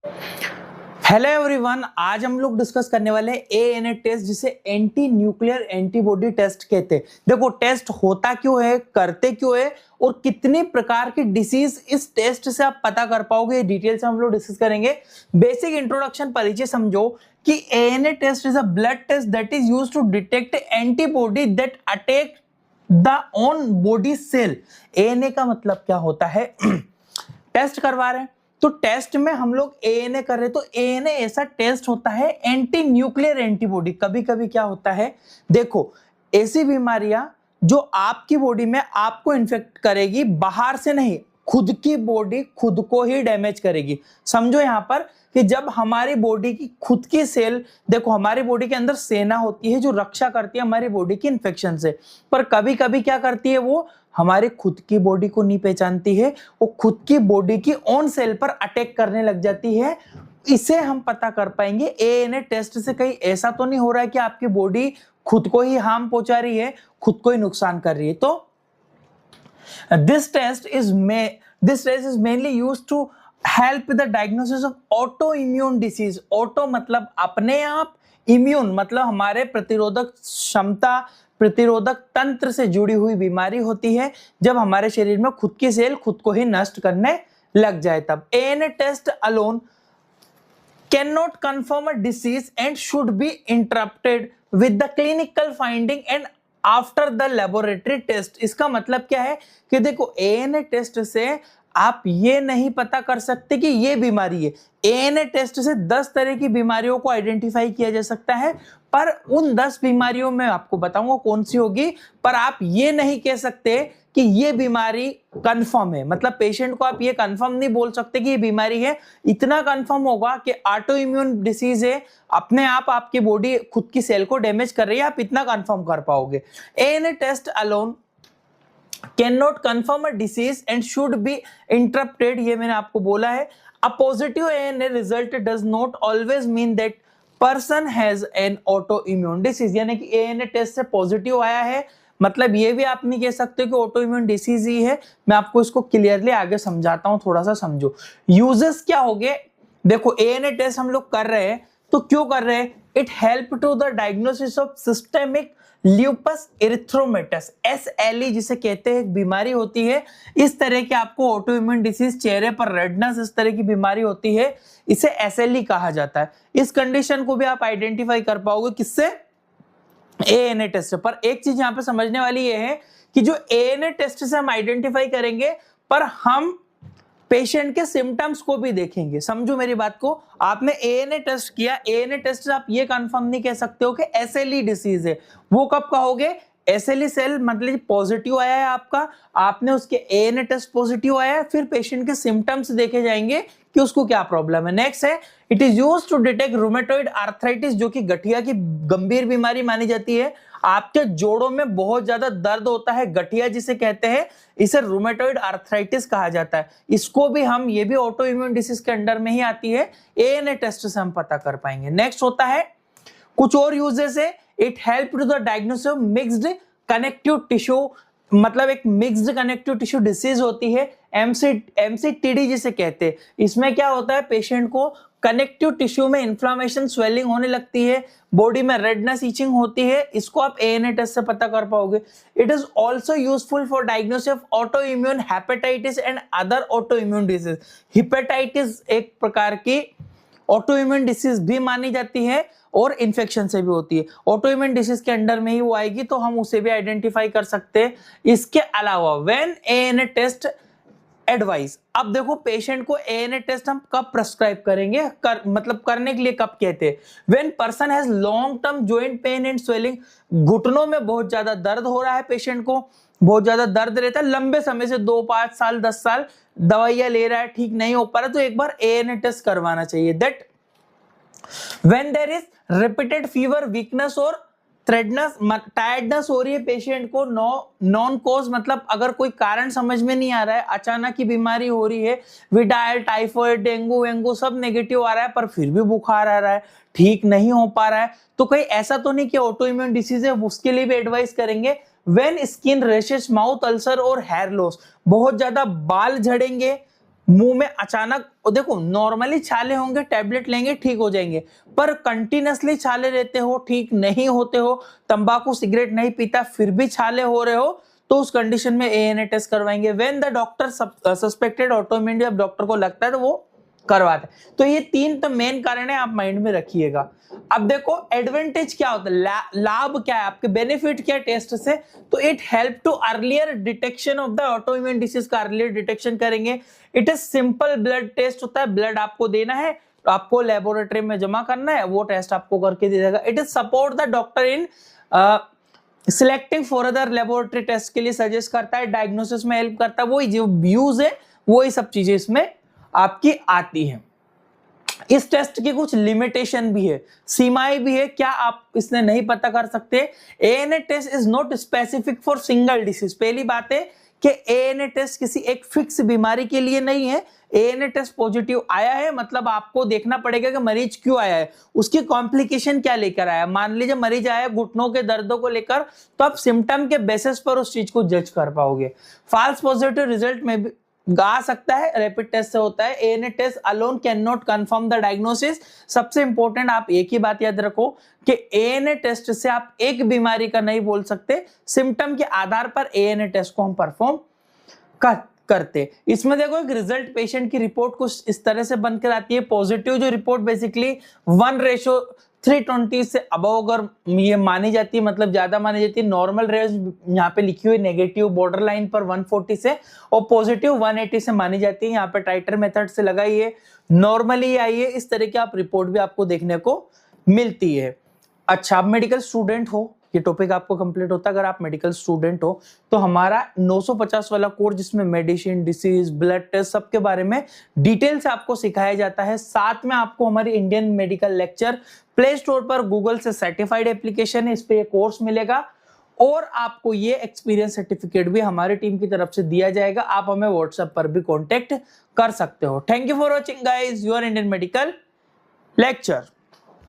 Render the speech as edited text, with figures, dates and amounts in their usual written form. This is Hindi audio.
हेलो एवरीवन, आज हम लोग डिस्कस करने वाले हैं एएनए टेस्ट, जिसे एंटी न्यूक्लियर एंटीबॉडी टेस्ट कहते हैं। देखो, टेस्ट होता क्यों है, करते क्यों है और कितने प्रकार की डिसीज इस टेस्ट से आप पता कर पाओगे, डिटेल से हम लोग डिस्कस करेंगे। बेसिक इंट्रोडक्शन परिचय समझो कि ANA test is a blood test that is used to detect antibody that attack the on body cell. ANA का मतलब क्या होता है? टेस्ट करवा रहे हैं तो टेस्ट में हम लोग एएनए कर रहे हैं, तो एएनए ऐसा टेस्ट होता है एंटी न्यूक्लियर एंटीबॉडी। कभी कभी क्या होता है, देखो, ऐसी बीमारियां जो आपकी बॉडी में आपको इन्फेक्ट करेगी, बाहर से नहीं, खुद की बॉडी खुद को ही डैमेज करेगी। समझो यहां पर कि जब हमारी बॉडी की खुद की सेल, देखो हमारी बॉडी के अंदर सेना होती है जो रक्षा करती है हमारी बॉडी की इन्फेक्शन से, पर कभी कभी क्या करती है, वो हमारे खुद की बॉडी को नहीं पहचानती है, वो खुद की बॉडी की ओन सेल पर अटैक करने लग जाती है। इसे हम पता कर पाएंगे एएनए टेस्ट से। कहीं ऐसा तो नहीं हो रहा है कि आपकी बॉडी खुद को ही हार्म पहुंचा रही है, खुद को ही नुकसान कर रही है। तो this test is mainly used to help the diagnosis of auto immune disease. Auto मतलब अपने आप, इम्यून मतलब हमारे प्रतिरोधक क्षमता, प्रतिरोधक तंत्र से जुड़ी हुई बीमारी होती है जब हमारे शरीर में खुद की सेल खुद को ही नष्ट करने लग जाए तब। ANA test alone can not confirm a disease and should be interrupted with the clinical finding and after the laboratory test. इसका मतलब क्या है कि देखो, एएनए टेस्ट से आप ये नहीं पता कर सकते कि ये बीमारी है। एएनए टेस्ट से 10 तरह की बीमारियों को आइडेंटिफाई किया जा सकता है, पर उन 10 बीमारियों में आपको बताऊंगा कौन सी होगी, पर आप ये नहीं कह सकते कि ये बीमारी कंफर्म है। मतलब पेशेंट को आप ये कंफर्म नहीं बोल सकते कि ये बीमारी है। इतना कंफर्म होगा कि ऑटो इम्यून डिसीज है, अपने आप आपकी बॉडी खुद की सेल को डैमेज कर रही है, आप इतना कंफर्म कर पाओगे। ANA test alone cannot confirm a disease and should be interrupted, ये मैंने आपको बोला है। A positive ANA result does not always mean that person has an autoimmune disease, यानी कि ANA टेस्ट से पॉजिटिव आया है मतलब ये भी आप नहीं कह सकते कि ऑटो इम्यून डिसीज ही है। मैं आपको इसको क्लियरली आगे समझाता हूं, थोड़ा सा समझो। यूजेस क्या हो गए, देखो एएनए टेस्ट हम लोग कर रहे हैं तो क्यों कर रहे हैं? It help to the diagnosis of systemic lupus erythematosus, SLE जिसे कहते हैं, एक बीमारी होती है इस तरह की, आपको ऑटो इम्यून डिसीज, चेहरे पर रेडनेस, इस तरह की बीमारी होती है, इसे SLE कहा जाता है। इस कंडीशन को भी आप आइडेंटिफाई कर पाओगे किससे? ANA test. पर एक चीज यहां पे समझने वाली ये है कि जो एएनए टेस्ट से हम आइडेंटिफाई करेंगे, पर हम पेशेंट के सिम्टम्स को भी देखेंगे। समझो मेरी बात को, आपने एएनए टेस्ट किया, एएनए टेस्ट से आप ये कंफर्म नहीं कह सकते हो कि SLE डिसीज है। वो कब कहोगे? SLE सेल मतलब पॉजिटिव आया है आपका, आपने उसके एएनए टेस्ट पॉजिटिव आया है, फिर पेशेंट के सिम्टम्स देखे जाएंगे कि उसको क्या प्रॉब्लम है। नेक्स्ट है, it is used to detect rheumatoid arthritis, जो कि गठिया की गंभीर बीमारी मानी जाती है। आपके जोड़ों में बहुत ज्यादा दर्द होता है, गठिया जिसे कहते हैं, इसे रूमेटॉइड आर्थराइटिस कहा जाता है। इसको भी हम, ये भी ऑटो इम्यून डिसीज के अंडर में ही आती है, एएनए टेस्ट से हम पता कर पाएंगे। नेक्स्ट होता है, कुछ और यूजेस है, it help to the diagnosis of mixed connective tissue, मतलब एक मिक्स्ड कनेक्टिव टिश्यू डिसीज होती है, MCTD जिसे कहते हैं। इसमें क्या होता है, पेशेंट को कनेक्टिव टिश्यू में इन्फ्लामेशन, स्वेलिंग होने लगती है, बॉडी में रेडनेस, ईचिंग होती है, इसको आप एएनए टेस्ट से पता कर पाओगे। It is also useful for diagnosis of auto immune hepatitis and other auto immune disease. Hepatitis एक प्रकार की ऑटो इम्यून डिसीज भी मानी जाती है और इन्फेक्शन से भी होती है। ऑटो इम्यून डिसीज के अंडर में ही वो आएगी, तो हम उसे भी आइडेंटिफाई कर सकते हैं। इसके अलावा व्हेन एएनए टेस्ट एडवाइस, अब देखो पेशेंट को एएनए टेस्ट हम कब प्रेस्क्राइब करेंगे, मतलब करने के लिए कब कहते हैं? When person has long term joint pain and swelling, घुटनों में बहुत ज्यादा दर्द हो रहा है, पेशेंट को बहुत ज्यादा दर्द रहता है लंबे समय से, 2, 5 साल, 10 साल दवाइयां ले रहा है, ठीक नहीं हो पा रहा, तो एक बार एएनए टेस्ट करवाना चाहिए। That when there is repeated fever, weakness और थ्रेडनेस, टायर्डनेस हो रही है पेशेंट को, नॉन कॉज मतलब अगर कोई कारण समझ में नहीं आ रहा है, अचानक की बीमारी हो रही है, विटाइल, टाइफाइड, डेंगू वेंगू सब नेगेटिव आ रहा है, पर फिर भी बुखार आ रहा है, ठीक नहीं हो पा रहा है, तो कहीं ऐसा तो नहीं कि ऑटो इम्यून डिसीज है, उसके लिए भी एडवाइस करेंगे। When skin rashes, mouth ulcer और हेयर लॉस, बहुत ज्यादा बाल झड़ेंगे, मुंह में अचानक, देखो नॉर्मली छाले होंगे, टैबलेट लेंगे ठीक हो जाएंगे, पर कंटिन्यूअसली छाले रहते हो, ठीक नहीं होते हो, तंबाकू सिगरेट नहीं पीता फिर भी छाले हो रहे हो, तो उस कंडीशन में एएनए टेस्ट करवाएंगे। When the doctor suspected autoimmune, जब डॉक्टर को लगता है तो वो करवाते हैं। तो ये 3 तो मेन कारण है, आप माइंड में रखिएगा। अब देखो एडवांटेज क्या होता है, लाभ क्या है, आपके बेनिफिट क्या है टेस्ट से, तो it help to earlier detection of the autoimmune disease का अर्लियर डिटेक्शन करेंगे। It is simple blood test होता है, ब्लड आपको देना है, तो आपको लेबोरेटरी में जमा करना है, वो टेस्ट आपको करके दे देगा। It is support the doctor in selecting for other laboratory test के लिए सजेस्ट करता है, डायग्नोसिस में हेल्प करता है, वही जो व्यूज है वही सब चीजें इसमें आपकी आती है। इस टेस्ट की कुछ लिमिटेशन भी है, सीमाएं भी है, क्या आप इसने नहीं पता कर सकते। ANA test is not specific for single disease. पहली बात है कि एएनए टेस्ट किसी एक फिक्स बीमारी के लिए नहीं है। एएनए टेस्ट पॉजिटिव आया है मतलब आपको देखना पड़ेगा कि मरीज क्यों आया है, उसकी कॉम्प्लिकेशन क्या लेकर आया। मान लीजिए मरीज आया घुटनों के दर्दों को लेकर, तो आप सिम्टम के बेसिस पर उस चीज को जज कर पाओगे। फॉल्स पॉजिटिव रिजल्ट में भी गा सकता है, रैपिड टेस्ट से होता है। ANA test alone can not confirm the diagnosis. सबसे इंपॉर्टेंट आप एक ही बात याद रखो कि एएनए टेस्ट से आप एक बीमारी का नहीं बोल सकते, सिम्टम के आधार पर एएनए टेस्ट को हम परफॉर्म करते। इसमें देखो एक रिजल्ट पेशेंट की रिपोर्ट कुछ इस तरह से बनकर आती है। पॉजिटिव जो रिपोर्ट बेसिकली 1:320 से अबव अगर ये मानी जाती है, मतलब ज्यादा मानी जाती है। नॉर्मल रेंज यहाँ पे लिखी हुई नेगेटिव बॉर्डर लाइन पर 140 से, और पॉजिटिव 180 से मानी जाती है। यहाँ पे टाइटर मेथड से लगाइए, नॉर्मली आई है, इस तरह की आप रिपोर्ट भी आपको देखने को मिलती है। अच्छा, आप मेडिकल स्टूडेंट हो, ये टॉपिक आपको कंप्लीट होता है। अगर आप मेडिकल स्टूडेंट हो तो हमारा 950 वाला कोर्स, जिसमें मेडिसिन, डिसीज, ब्लड टेस्ट सबके बारे में डिटेल से आपको सिखाया जाता है। साथ में आपको हमारी Indian medical lecture play store पर गूगल से सर्टिफाइड एप्लीकेशन है, इस पे ये कोर्स मिलेगा, और आपको ये एक्सपीरियंस सर्टिफिकेट भी हमारी टीम की तरफ से दिया जाएगा। आप हमें व्हाट्सएप पर भी कॉन्टेक्ट कर सकते हो। Thank you for watching guys, your Indian medical lecture.